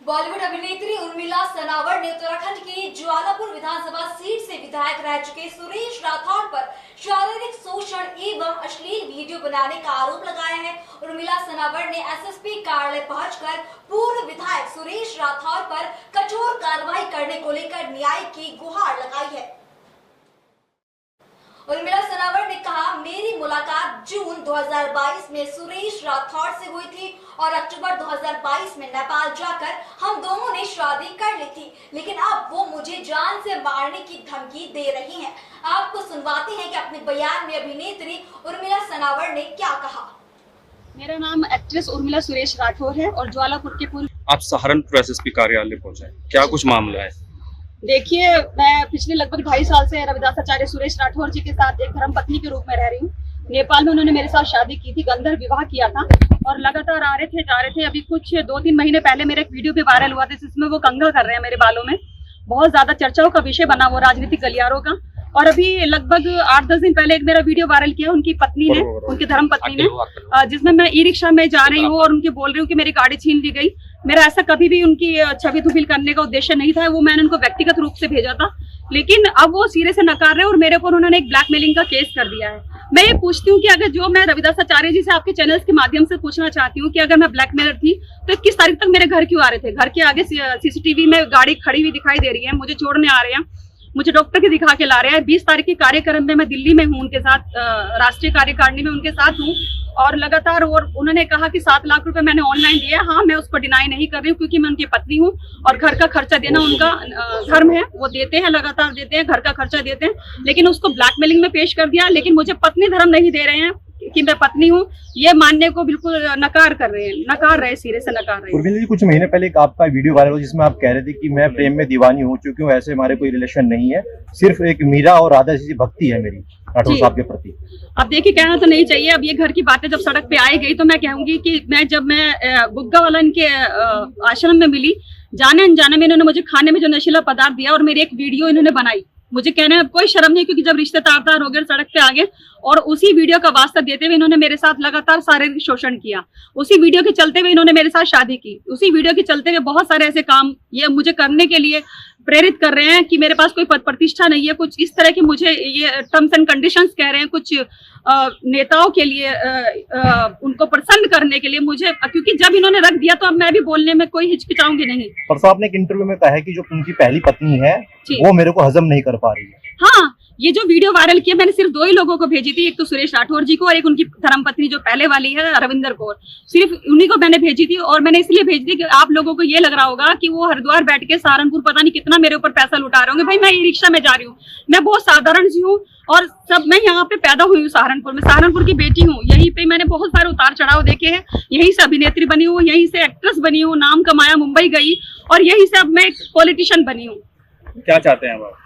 बॉलीवुड अभिनेत्री उर्मिला सनावर ने उत्तराखंड की ज्वालापुर विधानसभा सीट से विधायक रह चुके सुरेश राठौर पर शारीरिक शोषण एवं अश्लील वीडियो बनाने का आरोप लगाया है। उर्मिला सनावर ने एसएसपी कार्यालय पहुंचकर पूर्व विधायक सुरेश राठौर पर कठोर कार्रवाई करने को लेकर न्याय की गुहार लगाई है। उर्मिला सनावर ने कहा, मेरी मुलाकात जून 2022 में सुरेश राठौर से हुई थी और अक्टूबर 2022 में नेपाल जाकर हम दोनों ने शादी कर ली थी, लेकिन अब वो मुझे जान से मारने की धमकी दे रही हैं। आपको सुनवाते हैं कि अपने बयान में अभिनेत्री उर्मिला सनावर ने क्या कहा। मेरा नाम एक्ट्रेस उर्मिला सुरेश राठौर है और ज्वालापुर के पूर्व। आप सहारनपुर एसएसपी कार्यालय पहुंचे, क्या कुछ मामला है? देखिए, मैं पिछले लगभग 2.5 साल से रविदासाचार्य सुरेश राठौर जी के साथ एक धर्मपत्नी के रूप में रह रही हूँ। नेपाल में उन्होंने मेरे साथ शादी की थी, गंधर्व विवाह किया था और लगातार आ रहे थे जा रहे थे। अभी कुछ 2-3 महीने पहले मेरे एक वीडियो भी वायरल हुआ था जिसमें वो कंघा कर रहे हैं मेरे बालों में। बहुत ज्यादा चर्चाओं का विषय बना वो राजनीतिक गलियारों का। और अभी लगभग 8-10 दिन पहले एक मेरा वीडियो वायरल किया उनकी पत्नी ने, उनकी धर्मपत्नी ने, जिसमें मैं ई रिक्शा में जा रही हूँ और उनके बोल रही हूँ कि मेरी गाड़ी छीन ली गई। मेरा ऐसा कभी भी उनकी छवि धूमिल करने का उद्देश्य नहीं था। वो मैंने उनको व्यक्तिगत रूप से भेजा था, लेकिन अब वो सिरे से नकार रहे हैं और मेरे ऊपर उन्होंने एक ब्लैकमेलिंग का केस कर दिया है। मैं ये पूछती हूँ कि अगर जो मैं रविदासाचार्य जी से आपके चैनल्स के माध्यम से पूछना चाहती हूँ कि अगर मैं ब्लैकमेलर थी तो 21 तारीख तक मेरे घर क्यों आ रहे थे? घर के आगे सीसीटीवी में गाड़ी खड़ी हुई दिखाई दे रही है, मुझे छोड़ने आ रहे हैं, मुझे डॉक्टर के दिखा के ला रहे हैं। 20 तारीख के कार्यक्रम में मैं दिल्ली में हूँ उनके साथ, राष्ट्रीय कार्यकारिणी में उनके साथ हूँ और लगातार। और उन्होंने कहा कि 7 लाख रुपए मैंने ऑनलाइन दिया है। हाँ, मैं उसको डिनाई नहीं कर रही हूँ क्योंकि मैं उनकी पत्नी हूँ और घर का खर्चा देना उनका धर्म है। वो देते हैं, लगातार देते हैं, घर का खर्चा देते हैं, लेकिन उसको ब्लैकमेलिंग में पेश कर दिया। लेकिन मुझे पत्नी धर्म नहीं दे रहे हैं कि मैं पत्नी हूँ, ये मानने को बिल्कुल नकार कर रहे हैं, नकार रहे, सिरे से नकार रहे। उर्मिला जी, कुछ महीने पहले एक आपका वीडियो वायरल हुआ जिसमें आप कह रहे थे कि मैं प्रेम में दीवानी हो चुकी हूँ, ऐसे हमारे कोई रिलेशन नहीं है, सिर्फ एक मीरा और राधा जी भक्ति है मेरी राठौर साहब के प्रति। अब देखिए, कहना तो नहीं चाहिए। अब ये घर की बातें जब सड़क पे आई गई तो मैं कहूंगी कि जब मैं गुग्गा वाला इनके आश्रम में मिली, जाने अनजाने में इन्होंने मुझे खाने में जो नशीला पदार्थ दिया और मेरी एक वीडियो इन्होंने बनाई। मुझे कहने में कोई शर्म नहीं, क्योंकि जब रिश्ते तार हो गए सड़क पे आ गए और उसी वीडियो का वास्ता देते हुए इन्होंने मेरे साथ लगातार शारीरिक शोषण किया। उसी वीडियो के चलते हुए इन्होंने मेरे साथ शादी की। उसी वीडियो के चलते हुए बहुत सारे ऐसे काम ये मुझे करने के लिए प्रेरित कर रहे हैं कि मेरे पास कोई पद प्रतिष्ठा नहीं है, कुछ इस तरह की मुझे ये टर्म्स एंड कंडीशंस कह रहे हैं, कुछ नेताओं के लिए, उनको प्रसन्न करने के लिए मुझे, क्योंकि जब इन्होंने रख दिया तो अब मैं भी बोलने में कोई हिचकिचाऊंगी नहीं। परसों आपने एक इंटरव्यू में कहा है कि जो उनकी पहली पत्नी है वो मेरे को हजम नहीं कर पा रही है। हाँ, ये जो वीडियो वायरल किया मैंने सिर्फ 2 ही लोगों को भेजी थी, एक तो सुरेश राठौर जी को और एक उनकी धर्मपत्नी जो पहले वाली है रविंदर कौर। सिर्फ उन्हीं को मैंने भेजी थी और मैंने इसलिए भेजी थी कि आप लोगों को ये लग रहा होगा कि वो हरिद्वार बैठ के सहारनपुर पता नहीं कितना मेरे ऊपर पैसा लुटा रहे होंगे। भाई, मैं ई रिक्शा में जा रही हूँ, मैं बहुत साधारण सी हूँ और सब, मैं यहाँ पे पैदा हुई हूँ सहारनपुर में, सहारनपुर की बेटी हूँ। यहीं पे मैंने बहुत सारे उतार चढ़ाव देखे हैं, यहीं से अभिनेत्री बनी हूँ, यहीं से एक्ट्रेस बनी हूँ, नाम कमाया, मुंबई गई और यहीं से अब मैं पॉलिटिशियन बनी हूँ। क्या चाहते हैं आप?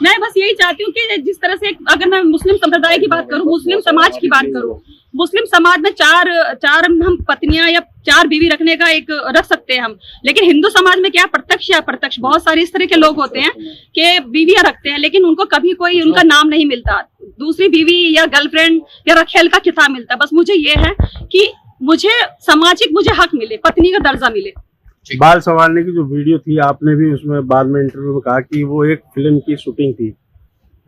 मैं बस यही चाहती हूँ कि जिस तरह से, अगर मैं मुस्लिम संप्रदाय की बात करूँ, मुस्लिम समाज की बात करूँ, मुस्लिम समाज में चार हम पत्नियां या 4 बीवी रखने का एक रख सकते हैं हम, लेकिन हिंदू समाज में क्या प्रत्यक्ष या अप्रत्यक्ष बहुत सारे इस तरह के लोग होते हैं कि बीवियां रखते हैं लेकिन उनको कभी कोई उनका नाम नहीं मिलता, दूसरी बीवी या गर्लफ्रेंड या रखेल का खिताब मिलता। बस मुझे ये है कि मुझे सामाजिक मुझे हक मिले, पत्नी का दर्जा मिले। बाल संवारने की जो वीडियो थी, आपने भी उसमें बाद में इंटरव्यू में कहा कि वो एक फिल्म की शूटिंग थी,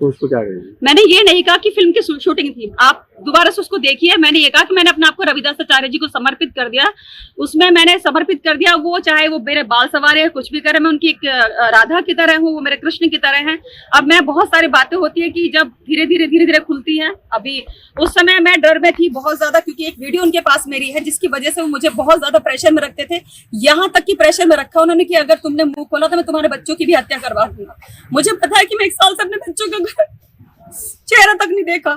तो उसको क्या कहेंगे? मैंने ये नहीं कहा कि फिल्म की शूटिंग थी, आप दोबारा से उसको देखिए। मैंने ये कहा कि मैंने अपने आप को रविदासाचार्य जी को समर्पित कर दिया, उसमें मैंने समर्पित कर दिया। वो चाहे वो मेरे बाल सवारे है, कुछ भी करे, मैं उनकी एक राधा की तरह हूँ, वो मेरे कृष्ण की तरह हैं। अब मैं बहुत सारी बातें होती है कि जब धीरे धीरे खुलती हैं। अभी उस समय मैं डर में थी बहुत ज्यादा, क्योंकि एक वीडियो उनके पास मेरी है जिसकी वजह से वो मुझे बहुत ज्यादा प्रेशर में रखते थे। यहाँ तक की प्रेशर में रखा उन्होंने कि अगर तुमने मुंह खोला तो मैं तुम्हारे बच्चों की भी हत्या करवा दूंगा। मुझे पता है कि मैं 1 साल से अपने बच्चों का चेहरा तक नहीं देखा।